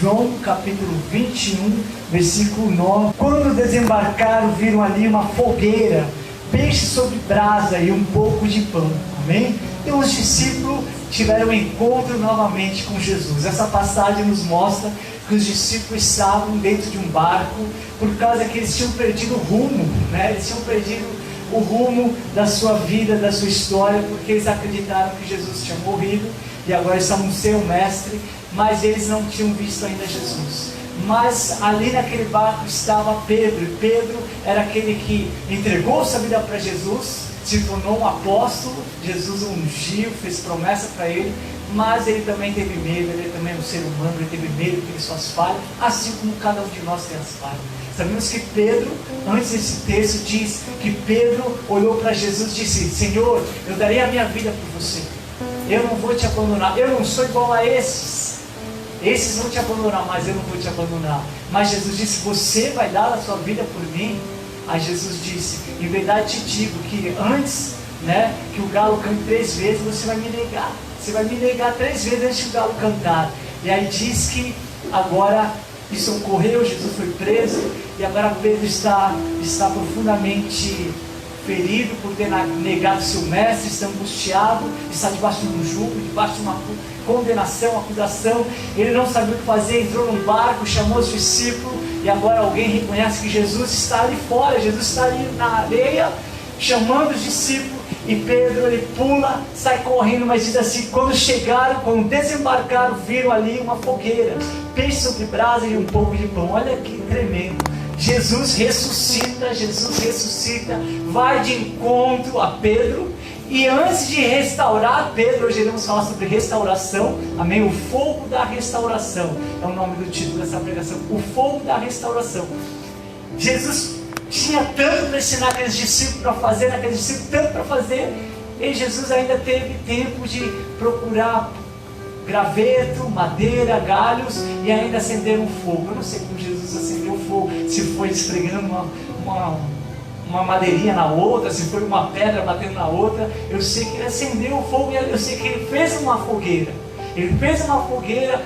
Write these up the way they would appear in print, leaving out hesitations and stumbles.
João capítulo 21, versículo 9. Quando desembarcaram, viram ali uma fogueira, peixe sobre brasa e um pouco de pão. Amém? E os discípulos tiveram um encontro novamente com Jesus. Essa passagem nos mostra que os discípulos estavam dentro de um barco, por causa que eles tinham perdido o rumo, né? Eles tinham perdido o rumo da sua vida, da sua história, porque eles acreditaram que Jesus tinha morrido e agora estavam sem o mestre, mas eles não tinham visto ainda Jesus. Mas ali naquele barco estava Pedro, e Pedro era aquele que entregou sua vida para Jesus, se tornou um apóstolo. Jesus o ungiu, fez promessa para ele, mas ele também teve medo, ele também é um ser humano, ele teve medo de suas falhas, assim como cada um de nós tem as falhas. Sabemos que Pedro, antes desse texto, diz que Pedro olhou para Jesus e disse: Senhor, eu darei a minha vida por você, eu não vou te abandonar, eu não sou igual a esses vão te abandonar, mas eu não vou te abandonar. Mas Jesus disse: você vai dar a sua vida por mim? Aí Jesus disse: em verdade te digo que antes, né, que o galo cante 3 vezes, você vai me negar. Você vai me negar 3 vezes antes que o galo cantar. E aí diz que agora isso ocorreu, Jesus foi preso, e agora Pedro está profundamente ferido por ter negado seu mestre, está angustiado, está debaixo de um jugo, debaixo de uma condenação, acusação. Ele não sabia o que fazer, entrou num barco, chamou os discípulos, e agora alguém reconhece que Jesus está ali fora, Jesus está ali na areia, chamando os discípulos, e Pedro, ele pula, sai correndo, mas diz assim: quando chegaram, quando desembarcaram, viram ali uma fogueira, peixe sobre brasa e um pouco de pão. Olha que tremendo. Jesus ressuscita, vai de encontro a Pedro, e antes de restaurar Pedro, hoje iremos falar sobre restauração, amém? O fogo da restauração, é o nome do título dessa pregação, o fogo da restauração. Jesus tinha tanto para ensinar aqueles discípulos para fazer, tanto para fazer, e Jesus ainda teve tempo de procurar graveto, madeira, galhos, e ainda acender um fogo. Eu não sei como Jesus acendeu o fogo, se foi esfregando uma madeirinha na outra, se foi uma pedra batendo na outra. Eu sei que ele acendeu o fogo, e eu sei que ele fez uma fogueira. Ele fez uma fogueira,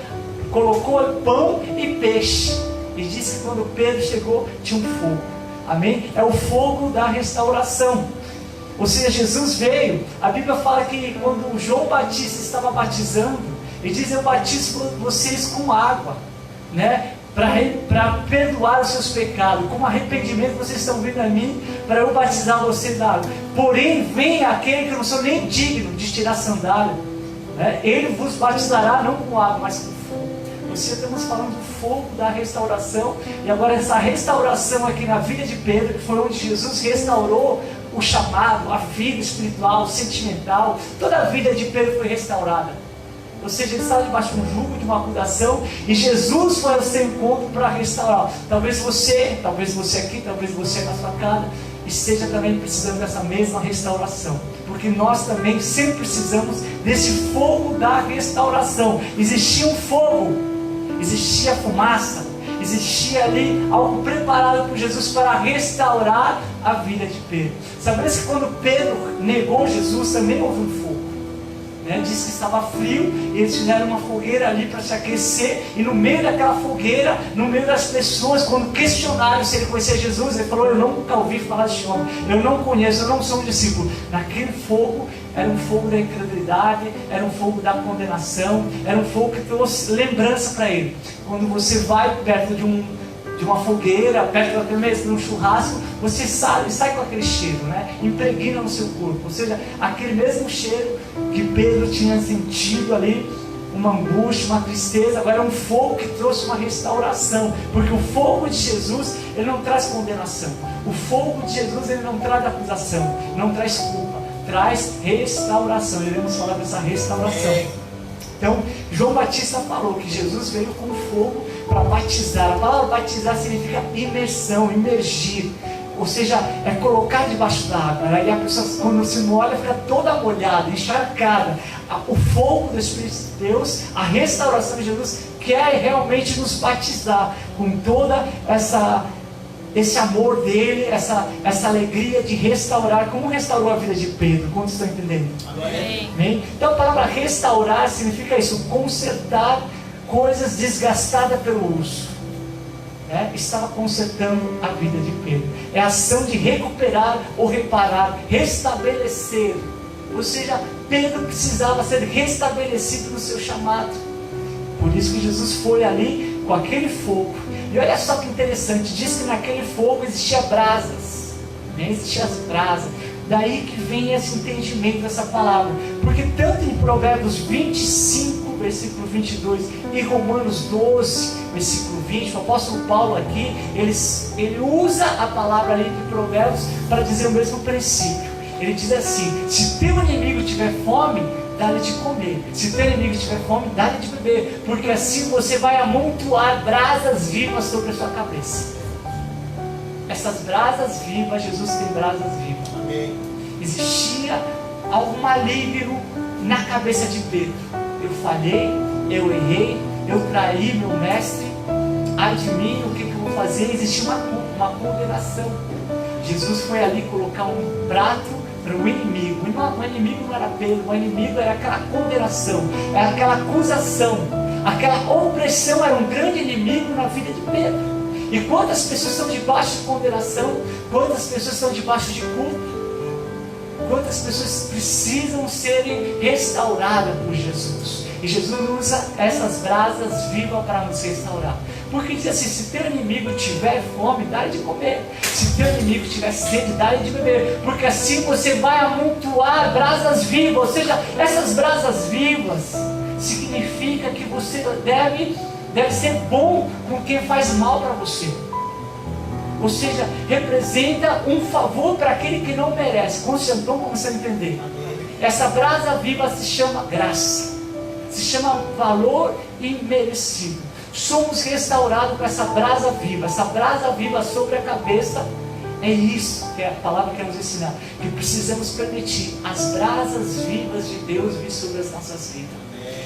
colocou pão e peixe, e disse que quando Pedro chegou, tinha um fogo. Amém? É o fogo da restauração. Ou seja, Jesus veio. A Bíblia fala que quando João Batista estava batizando, ele diz: eu batizo vocês com água, né? Para perdoar os seus pecados. Com arrependimento vocês estão vindo a mim, para eu batizar vocês da água. Porém vem aquele que eu não sou nem digno de tirar a sandália, né? Ele vos batizará não com água, mas com fogo. Ou seja, estamos falando do fogo da restauração. E agora essa restauração aqui na vida de Pedro, que foi onde Jesus restaurou o chamado, a vida espiritual, sentimental. Toda a vida de Pedro foi restaurada. Ou seja, ele estava debaixo de um jugo, de uma acusação, e Jesus foi ao seu encontro para restaurar. Talvez você aqui, talvez você na sua casa, esteja também precisando dessa mesma restauração, porque nós também sempre precisamos desse fogo da restauração. Existia um fogo, existia fumaça, existia ali algo preparado por Jesus para restaurar a vida de Pedro. Sabemos que quando Pedro negou Jesus, também houve um fogo, né? Diz que estava frio, e eles fizeram uma fogueira ali para se aquecer, e no meio daquela fogueira, no meio das pessoas, quando questionaram se ele conhecia Jesus, ele falou: eu nunca ouvi falar desse homem, eu não conheço, eu não sou um discípulo. Naquele fogo, era um fogo da incredulidade, era um fogo da condenação, era um fogo que trouxe lembrança para ele. Quando você vai perto de uma fogueira, perto até mesmo de um churrasco, você sai com aquele cheiro, né? Impregna no seu corpo. Ou seja, aquele mesmo cheiro que Pedro tinha sentido ali, uma angústia, uma tristeza, agora é um fogo que trouxe uma restauração, porque o fogo de Jesus, ele não traz condenação. O fogo de Jesus, ele não traz acusação, não traz culpa, traz restauração. Iremos falar dessa restauração. Então, João Batista falou que Jesus veio com fogo para batizar. A palavra batizar significa imersão, imergir. Ou seja, é colocar debaixo d'água. Aí a pessoa, quando se molha, fica toda molhada, encharcada. O fogo do Espírito de Deus, a restauração de Jesus, quer realmente nos batizar com toda esse amor dele, essa alegria de restaurar, como restaurou a vida de Pedro. Quantos estão entendendo? Amém. Amém? Então a palavra restaurar significa isso: consertar coisas desgastadas pelo uso. Estava consertando a vida de Pedro. É a ação de recuperar ou reparar, restabelecer. Ou seja, Pedro precisava ser restabelecido no seu chamado. Por isso que Jesus foi ali com aquele fogo. E olha só que interessante, diz que naquele fogo existia brasas, existiam as brasas. Daí que vem esse entendimento dessa palavra. Porque tanto em Provérbios 25, versículo 22, e Romanos 12, versículo 20, o apóstolo Paulo aqui, ele usa a palavra ali de Provérbios para dizer o mesmo princípio. Ele diz assim: se teu inimigo tiver fome, dá-lhe de comer. Se teu inimigo tiver fome, dá-lhe de beber. Porque assim você vai amontoar brasas vivas sobre a sua cabeça. Essas brasas vivas, Jesus tem brasas vivas. Amém. Existia algo maligno na cabeça de Pedro. Eu falhei, eu errei, eu traí meu mestre. Ai de mim, o que eu vou fazer? Existia uma condenação. Jesus foi ali colocar um prato para o inimigo. O inimigo não era Pedro, o inimigo era aquela condenação, era aquela acusação, aquela opressão. Era um grande inimigo na vida de Pedro. E quantas pessoas estão debaixo de condenação? Quantas pessoas estão debaixo de culpa? Quantas pessoas precisam serem restauradas por Jesus? E Jesus usa essas brasas vivas para nos restaurar. Porque diz assim: se teu inimigo tiver fome, dá-lhe de comer. Se teu inimigo tiver sede, dá-lhe de beber. Porque assim você vai amontoar brasas vivas. Ou seja, essas brasas vivas significa que você deve ser bom com quem faz mal para você. Ou seja, representa um favor para aquele que não merece. Estão começando a entender? Essa brasa viva se chama graça, se chama valor imerecido. Somos restaurados com essa brasa viva. Essa brasa viva sobre a cabeça. É isso que é a palavra que quer nos ensinar. Que precisamos permitir as brasas vivas de Deus vir sobre as nossas vidas.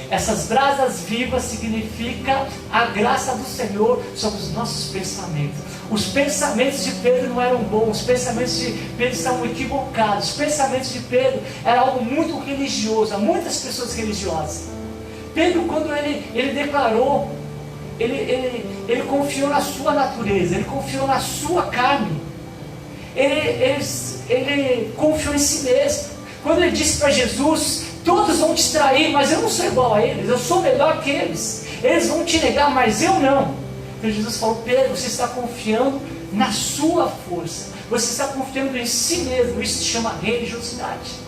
Essas brasas vivas significa a graça do Senhor sobre os nossos pensamentos. Os pensamentos de Pedro não eram bons, os pensamentos de Pedro estavam equivocados. Os pensamentos de Pedro eram algo muito religioso, há muitas pessoas religiosas. Pedro, quando ele declarou, ele confiou na sua natureza, ele confiou na sua carne, ele confiou em si mesmo. Quando ele disse para Jesus: todos vão te trair, mas eu não sou igual a eles, eu sou melhor que eles. Eles vão te negar, mas eu não. Então Jesus falou: Pedro, você está confiando na sua força, você está confiando em si mesmo. Isso se chama religiosidade.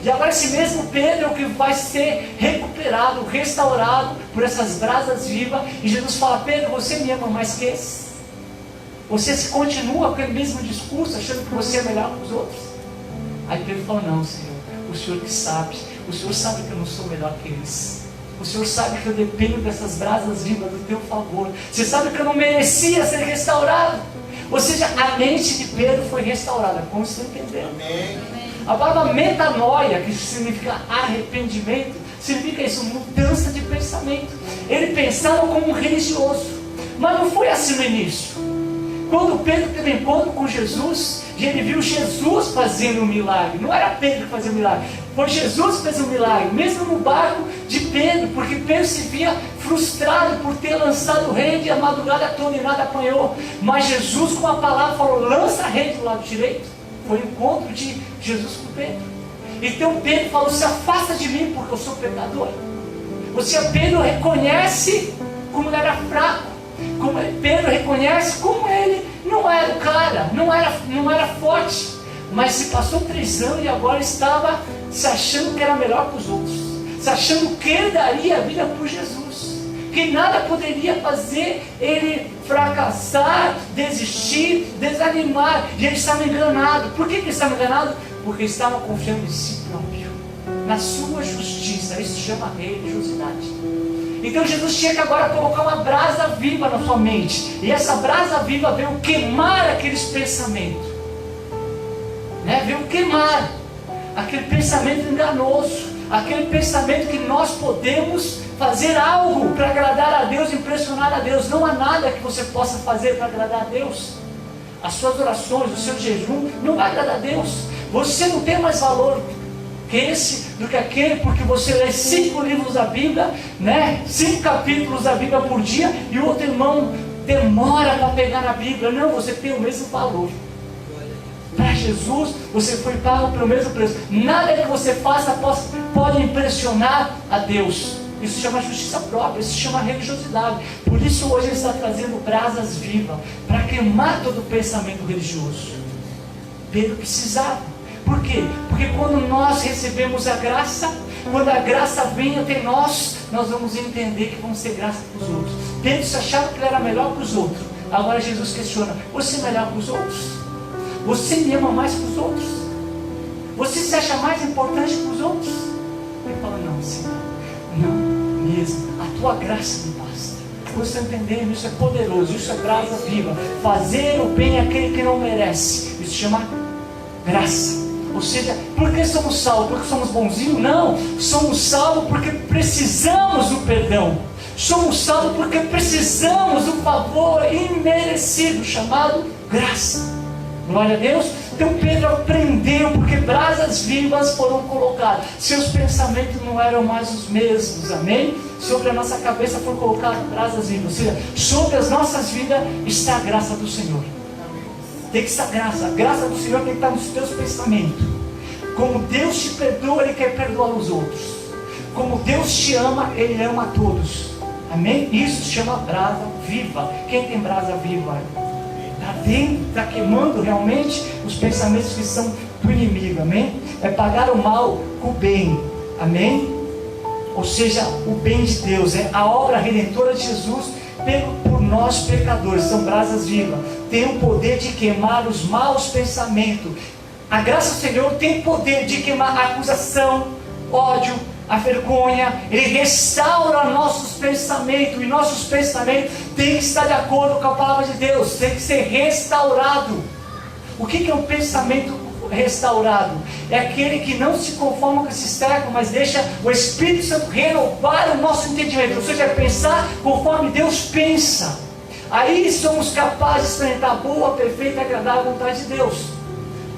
E agora esse mesmo Pedro é o que vai ser recuperado, restaurado por essas brasas vivas. E Jesus fala: Pedro, você me ama mais que esse? Você se continua com aquele mesmo discurso, achando que você é melhor que os outros? Aí Pedro falou: não, Senhor, o Senhor que sabe. O Senhor sabe que eu não sou melhor que eles. O Senhor sabe que eu dependo dessas brasas vivas do teu favor. Você sabe que eu não merecia ser restaurado. Ou seja, a mente de Pedro foi restaurada. Como vocês estão entendendo? Amém. A palavra metanoia, que significa arrependimento, significa isso, mudança de pensamento. Ele pensava como um religioso, mas não foi assim no início. Quando Pedro teve encontro com Jesus, e ele viu Jesus fazendo um milagre, não era Pedro que fazia um milagre, foi Jesus que fez um milagre, mesmo no barco de Pedro, porque Pedro se via frustrado por ter lançado rede a madrugada toda e nada apanhou. Mas Jesus, com a palavra, falou: lança a rede do lado direito. Foi o encontro de Jesus com Pedro. Então Pedro falou: se afasta de mim, porque eu sou pecador. Ou seja, Pedro reconhece como ele era fraco. Pedro reconhece como ele não era o cara, não era forte, mas se passou 3 anos e agora estava se achando que era melhor que os outros, se achando que ele daria a vida por Jesus, que nada poderia fazer ele fracassar, desistir, desanimar. E ele estava enganado. Por que ele estava enganado? Porque estava confiando em si próprio, na sua justiça. Isso se chama religiosidade. Então Jesus tinha que agora colocar uma brasa viva na sua mente. E essa brasa viva veio queimar aqueles pensamentos. Veio queimar aquele pensamento enganoso. Aquele pensamento que nós podemos fazer algo para agradar a Deus, impressionar a Deus. Não há nada que você possa fazer para agradar a Deus. As suas orações, o seu jejum não vai agradar a Deus. Você não tem mais valor que esse, do que aquele, porque você lê 5 livros da Bíblia, né? 5 capítulos da Bíblia por dia, e o outro irmão demora para pegar na Bíblia. Não, você tem o mesmo valor. Para Jesus, você foi pago pelo mesmo preço. Nada que você faça pode impressionar a Deus. Isso se chama justiça própria, isso se chama religiosidade. Por isso hoje Ele está trazendo brasas vivas, para queimar todo o pensamento religioso. Pedro precisava. Por quê? Porque quando nós recebemos a graça, quando a graça vem até nós, nós vamos entender que vamos ser graça para os outros. Pedro se achava que ele era melhor para os outros. Agora Jesus questiona: você é melhor para os outros? Você me ama mais que os outros? Você se acha mais importante que os outros? Ele fala: não, Senhor, não mesmo. A tua graça me basta. Você está entendendo? Isso é poderoso, isso é brasa viva. Fazer o bem àquele que não merece, isso se chama graça. Ou seja, por que somos salvos? Porque somos bonzinhos? Não, somos salvos porque precisamos do perdão. Somos salvos porque precisamos do favor imerecido, chamado graça. Glória a Deus. Então Pedro aprendeu, porque brasas vivas foram colocadas. Seus pensamentos não eram mais os mesmos, amém? Sobre a nossa cabeça foram colocadas brasas vivas. Ou seja, sobre as nossas vidas está a graça do Senhor. Tem que estar a graça do Senhor tem que estar nos teus pensamentos. Como Deus te perdoa, Ele quer perdoar os outros. Como Deus te ama, Ele ama a todos. Amém? Isso se chama brasa viva. Quem tem brasa viva? Está dentro, está queimando realmente os pensamentos que são do inimigo. Amém? É pagar o mal com o bem. Amém? Ou seja, o bem de Deus. É a obra redentora de Jesus pego por nós pecadores. São brasas vivas. Tem o poder de queimar os maus pensamentos. A graça do Senhor tem poder de queimar a acusação, ódio, a vergonha. Ele restaura nossos pensamentos. E nossos pensamentos têm que estar de acordo com a palavra de Deus. Tem que ser restaurado. O que é um pensamento restaurado? É aquele que não se conforma com esse século, mas deixa o Espírito Santo renovar o nosso entendimento. Ou seja, é pensar conforme Deus pensa. Aí somos capazes de experimentar a boa, perfeita e agradável vontade de Deus.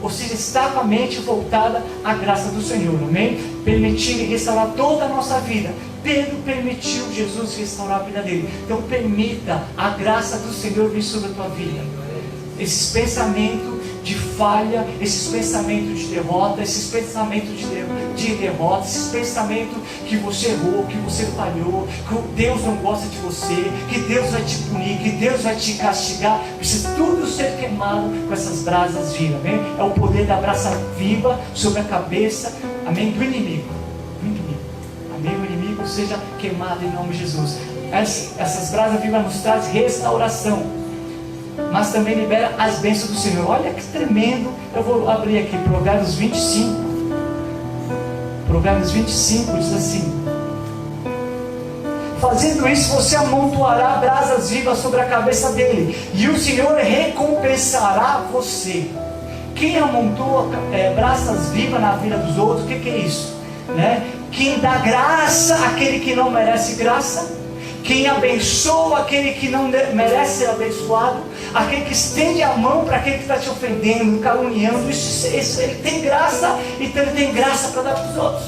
Ou seja, está com a mente voltada à graça do Senhor, amém? Permitindo restaurar toda a nossa vida. Pedro permitiu Jesus restaurar a vida dele. Então permita a graça do Senhor vir sobre a tua vida. Esses pensamentos de falha, esses pensamentos de derrota, esses pensamentos de derrota, esses pensamentos que você errou, que você falhou, que Deus não gosta de você, que Deus vai te punir, que Deus vai te castigar, precisa tudo ser queimado com essas brasas vivas, amém? É o poder da brasa viva sobre a cabeça, amém? Do inimigo, amém? O inimigo seja queimado em nome de Jesus. Essas brasas vivas nos trazem restauração, mas também libera as bênçãos do Senhor. Olha que tremendo. Eu vou abrir aqui Provérbios 25. Provérbios 25 diz assim: fazendo isso, você amontoará brasas vivas sobre a cabeça dele, e o Senhor recompensará você. Quem amontoa brasas vivas na vida dos outros, o que é isso? Né? Quem dá graça àquele que não merece graça, quem abençoa aquele que não merece ser abençoado, aquele que estende a mão para aquele que está te ofendendo, caluniando, isso, ele tem graça, então ele tem graça para dar para os outros.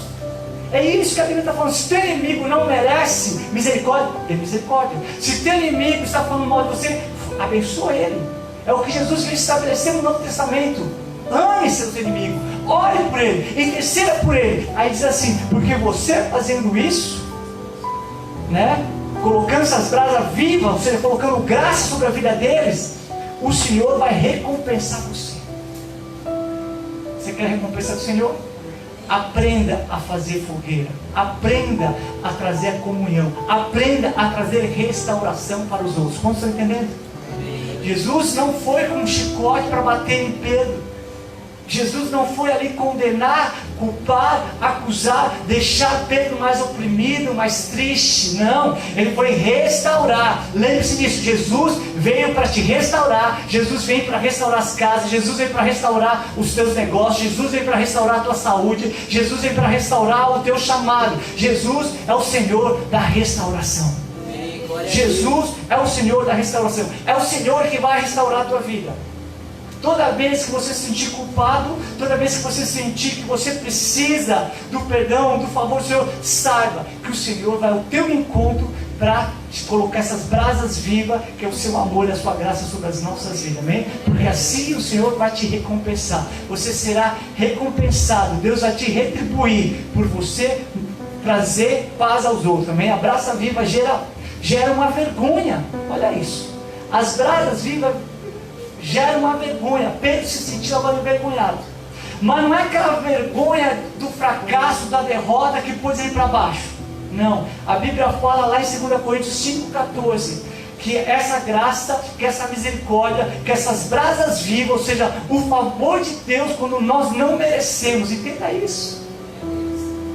É isso que a Bíblia está falando. Se teu inimigo não merece misericórdia, tem misericórdia. Se teu inimigo está falando mal de você, abençoa ele. É o que Jesus veio estabelecer no Novo Testamento. Ame seus inimigos, ore por ele, interceda por ele. Aí diz assim: porque você fazendo isso, né, colocando essas brasas vivas, ou seja, colocando graça sobre a vida deles, o Senhor vai recompensar você. Você quer a recompensa do Senhor? Aprenda a fazer fogueira, aprenda a trazer a comunhão, aprenda a trazer restauração para os outros. Quantos estão entendendo? Jesus não foi com um chicote para bater em Pedro. Jesus não foi ali condenar, culpar, acusar, deixar Pedro mais oprimido, mais triste. Não, ele foi restaurar. Lembre-se disso, Jesus veio para te restaurar. Jesus veio para restaurar as casas. Jesus veio para restaurar os teus negócios. Jesus veio para restaurar a tua saúde. Jesus veio para restaurar o teu chamado. Jesus é o Senhor da restauração. Jesus é o Senhor da restauração. É o Senhor que vai restaurar a tua vida. Toda vez que você se sentir culpado, toda vez que você sentir que você precisa do perdão, do favor do Senhor, saiba que o Senhor vai ao teu encontro para colocar essas brasas vivas, que é o seu amor e a sua graça sobre as nossas vidas, amém? Porque assim o Senhor vai te recompensar, você será recompensado, Deus vai te retribuir por você trazer paz aos outros, amém? A brasa viva gera uma vergonha, olha isso, as brasas vivas geram uma vergonha. Pedro se sentiu agora envergonhado, mas não é aquela vergonha do fracasso, da derrota que pôs ele para baixo. Não, a Bíblia fala lá em 2 Coríntios 5,14 que essa graça, que essa misericórdia, que essas brasas vivas, ou seja, o favor de Deus quando nós não merecemos, entenda isso.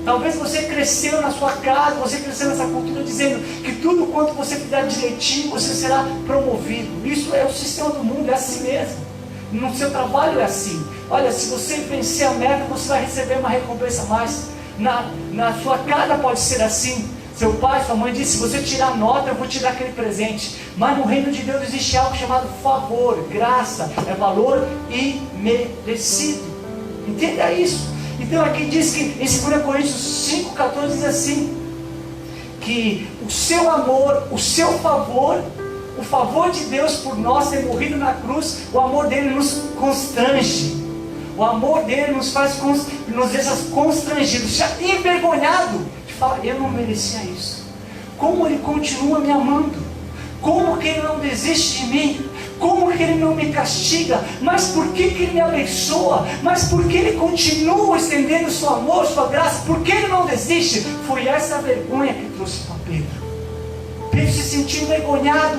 Talvez você cresceu na sua casa, você cresceu nessa cultura dizendo que tudo quanto você fizer direitinho, você será promovido. Isso é o sistema do mundo, é assim mesmo. No seu trabalho é assim. Olha, se você vencer a meta, você vai receber uma recompensa a mais. Na sua casa pode ser assim. Seu pai, sua mãe disse, se você tirar nota, eu vou te dar aquele presente. Mas no reino de Deus existe algo chamado favor, graça, é valor imerecido. Entenda isso. Então aqui diz que em 2 Coríntios 5,14 diz assim, que o seu amor, o seu favor, o favor de Deus por nós ter morrido na cruz, o amor dele nos constrange. O amor dele nos deixa constrangidos, já envergonhado, de falar, eu não merecia isso. Como ele continua me amando? Como que ele não desiste de mim? Como que ele não me castiga? Mas por que ele me abençoa? Mas por que ele continua estendendo seu amor, sua graça? Por que ele não desiste? Foi essa vergonha que trouxe para Pedro. Pedro se sentiu envergonhado.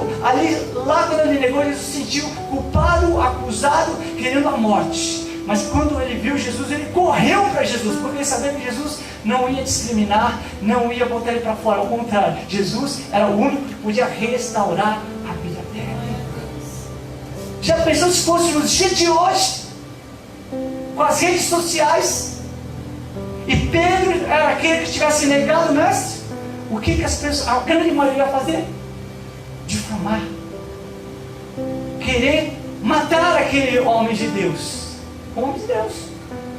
Lá quando ele negou, ele se sentiu culpado, acusado, querendo a morte. Mas quando ele viu Jesus, ele correu para Jesus, porque ele sabia que Jesus não ia discriminar, não ia botar ele para fora. Ao contrário, Jesus era o único que podia restaurar a vida dele. Já pensou se fosse nos dias de hoje, com as redes sociais, e Pedro era aquele que tivesse negado o mestre? O que as pessoas, a grande maioria ia fazer? Difamar, querer matar aquele homem de Deus. Homem de Deus,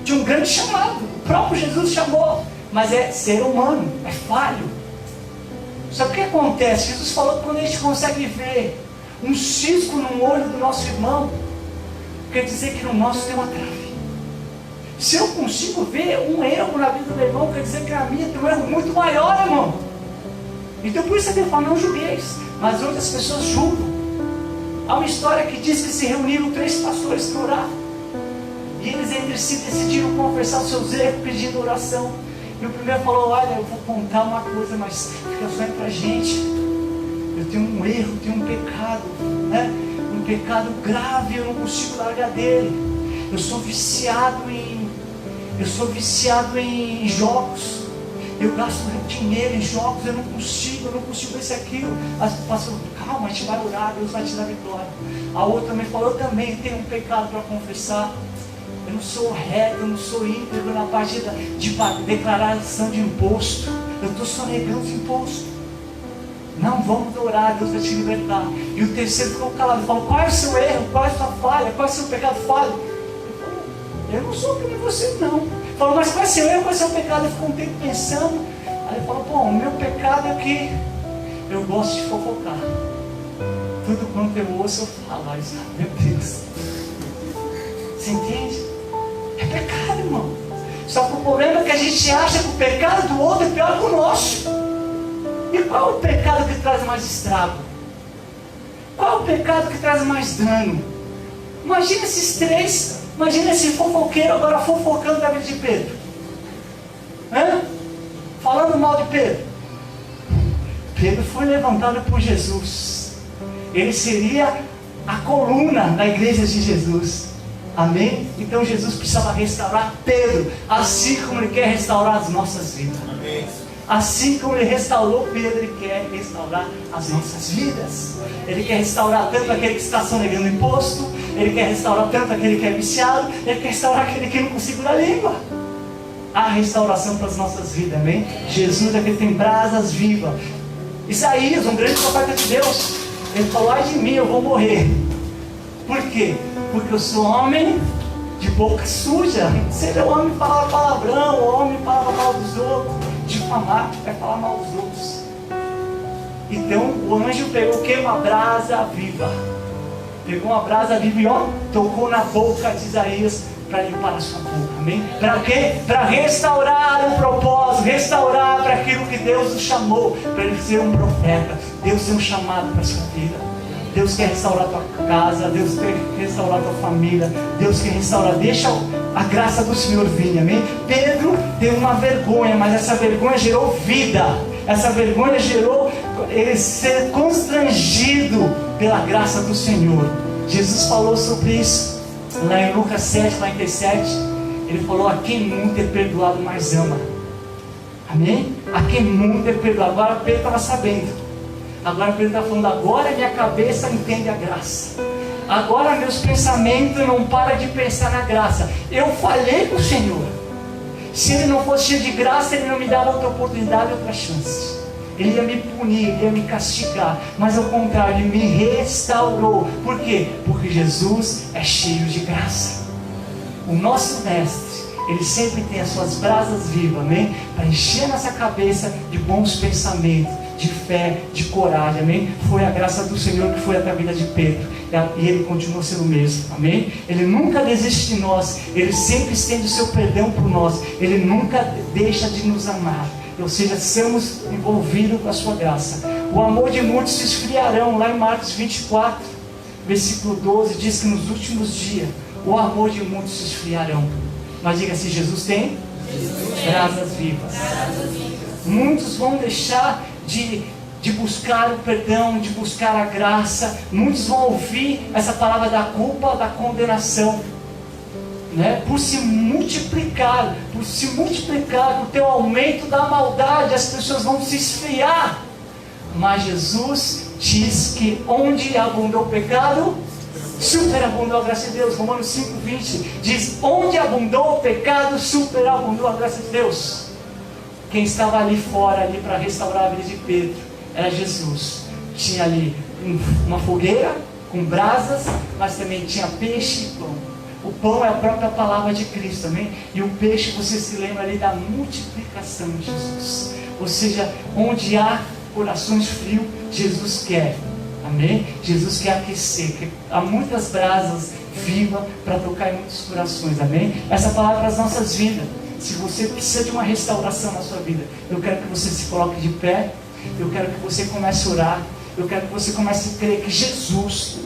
de um grande chamado. O próprio Jesus chamou, mas é ser humano, é falho. Sabe o que acontece? Jesus falou que quando a gente consegue ver um cisco no olho do nosso irmão, quer dizer que no nosso tem uma trave. Se eu consigo ver um erro na vida do meu irmão, quer dizer que na minha tem um erro muito maior, irmão. Então por isso que ele fala, não julgueis, mas outras pessoas julgam. Há uma história que diz que se reuniram 3 pastores para orar. E eles entre si decidiram confessar seus erros pedindo oração. E o primeiro falou, olha, eu vou contar uma coisa, mas fica só entre a gente. Eu tenho um erro, tenho um pecado, né? Um pecado grave, eu não consigo largar dele. Eu sou viciado em jogos. Eu gasto dinheiro em jogos, eu não consigo isso e aquilo. Mas o pastor, calma, a gente vai orar, Deus vai te dar vitória. A outra também falou, eu também tenho um pecado para confessar. Eu não sou reto, eu não sou íntegro na parte de declaração de imposto. Eu estou sonegando os impostos. Não, vamos orar, Deus vai te libertar. E o terceiro ficou calado, falou, qual é o seu erro, qual é a sua falha, qual é o seu pecado, falha. Eu não sou que nem você não. Falou, mas qual é o seu erro, qual é o seu pecado? Eu fico um tempo pensando. Aí ele falou, bom, o meu pecado é que eu gosto de fofocar. Tudo quanto eu ouço, eu falo, meu Deus. Você entende? É pecado, irmão. Só que o problema é que a gente acha que o pecado do outro é pior que o nosso. E qual é o pecado que traz mais estrago? Qual é o pecado que traz mais dano? Imagina esses 3. Imagina esse fofoqueiro agora fofocando da vida de Pedro. Falando mal de Pedro. Pedro foi levantado por Jesus. Ele seria a coluna da igreja de Jesus. Amém? Então Jesus precisava restaurar Pedro, assim como Ele quer restaurar as nossas vidas. Amém. Assim como Ele restaurou Pedro, Ele quer restaurar as nossas vidas. Ele quer restaurar tanto aquele que está sonegando imposto, Ele quer restaurar tanto aquele que é viciado, Ele quer restaurar aquele que não consegue segurar a língua. Há restauração para as nossas vidas, amém? Jesus é que tem brasas vivas. Isaías, um grande profeta de Deus, ele falou, ai de mim, eu vou morrer. Por quê? porque eu sou homem de boca suja. Seja homem que fala palavrão, homem que fala mal dos outros, difamar, vai falar mal dos outros. Então o anjo pegou o que? Uma brasa viva. Pegou uma brasa viva e tocou na boca de Isaías para limpar a sua boca, amém? Para quê? Para restaurar o propósito, restaurar para aquilo que Deus o chamou, para ele ser um profeta. Deus tem um chamado para a sua vida. Deus quer restaurar a tua casa, Deus quer restaurar a tua família, Deus quer restaurar, deixa a graça do Senhor vir, amém? Pedro teve uma vergonha, mas essa vergonha gerou vida, essa vergonha gerou ele ser constrangido pela graça do Senhor. Jesus falou sobre isso, lá em Lucas 7:47, ele falou: a quem muito é perdoado mais ama, amém? A quem muito é perdoado. Agora Pedro estava sabendo. Agora Pedro está falando: agora minha cabeça entende a graça. Agora meus pensamentos não param de pensar na graça. Eu falhei com o Senhor. Se Ele não fosse cheio de graça, Ele não me dava outra oportunidade, outra chance. Ele ia me punir, Ele ia me castigar. Mas ao contrário, Ele me restaurou. Por quê? Porque Jesus é cheio de graça. O nosso mestre, Ele sempre tem as suas brasas vivas, amém? Para encher nossa cabeça de bons pensamentos, de fé, de coragem, amém? Foi a graça do Senhor que foi até a vida de Pedro, e Ele continua sendo o mesmo, amém? Ele nunca desiste de nós, Ele sempre estende o seu perdão por nós, Ele nunca deixa de nos amar, ou seja, sermos envolvidos com a sua graça. O amor de muitos se esfriarão. Lá em Marcos 24, versículo 12, diz que nos últimos dias o amor de muitos se esfriarão. Mas diga assim: Jesus tem brasas vivas. Muitos vão deixar de buscar o perdão, de buscar a graça. Muitos vão ouvir essa palavra da culpa, da condenação, né? Por se multiplicar, por ter o aumento da maldade, as pessoas vão se esfriar. Mas Jesus diz que onde abundou o pecado, superabundou a graça de Deus. Romanos 5:20 diz: onde abundou o pecado, superabundou a graça de Deus. Quem estava ali fora, ali para restaurar a vida de Pedro, era Jesus. Tinha ali uma fogueira com brasas, mas também tinha peixe e pão. O pão é a própria palavra de Cristo, amém? E o peixe, você se lembra ali da multiplicação de Jesus. Ou seja, onde há corações frios, Jesus quer, amém? Jesus quer aquecer. Há muitas brasas vivas para tocar em muitos corações, amém? Essa palavra é para as nossas vidas. Se você precisa de uma restauração na sua vida, eu quero que você se coloque de pé. Eu quero que você comece a orar. Eu quero que você comece a crer que Jesus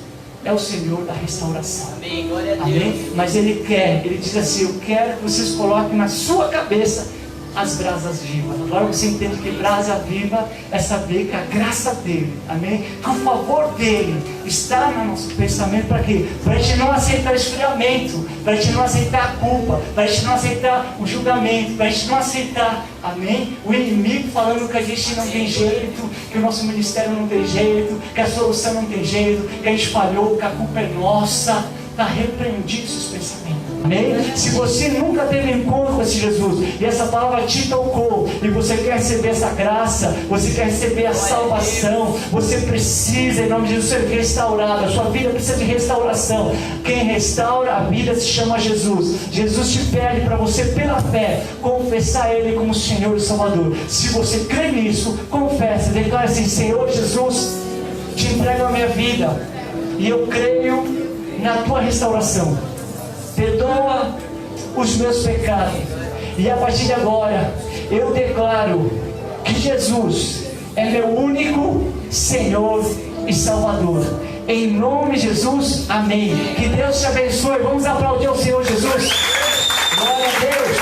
é o Senhor da restauração. Amém, glória a Deus. Amém? Mas Ele diz assim: eu quero que vocês coloquem na sua cabeça as brasas vivas. Agora você entende que brasa viva é saber que a graça dele, amém? Que o favor dele está no nosso pensamento. Para quê? Para a gente não aceitar o esfriamento, para a gente não aceitar a culpa, para a gente não aceitar o julgamento, para a gente não aceitar, amém? O inimigo falando que a gente não tem jeito, que o nosso ministério não tem jeito, que a solução não tem jeito, que a gente falhou, que a culpa é nossa. Está repreendido esses pensamentos, amém? Se você nunca teve encontro com esse Jesus, e essa palavra te tocou, e você quer receber essa graça, você quer receber a salvação, você precisa, em nome de Jesus, ser restaurado. A sua vida precisa de restauração. Quem restaura a vida se chama Jesus. Jesus te pede para você, pela fé, confessar Ele como Senhor e Salvador. Se você crê nisso, confessa, declara assim: Senhor Jesus, te entrego a minha vida, e eu creio na tua restauração. Perdoa os meus pecados, e a partir de agora eu declaro que Jesus é meu único Senhor e Salvador. Em nome de Jesus, amém. Que Deus te abençoe. Vamos aplaudir ao Senhor Jesus. Glória a Deus.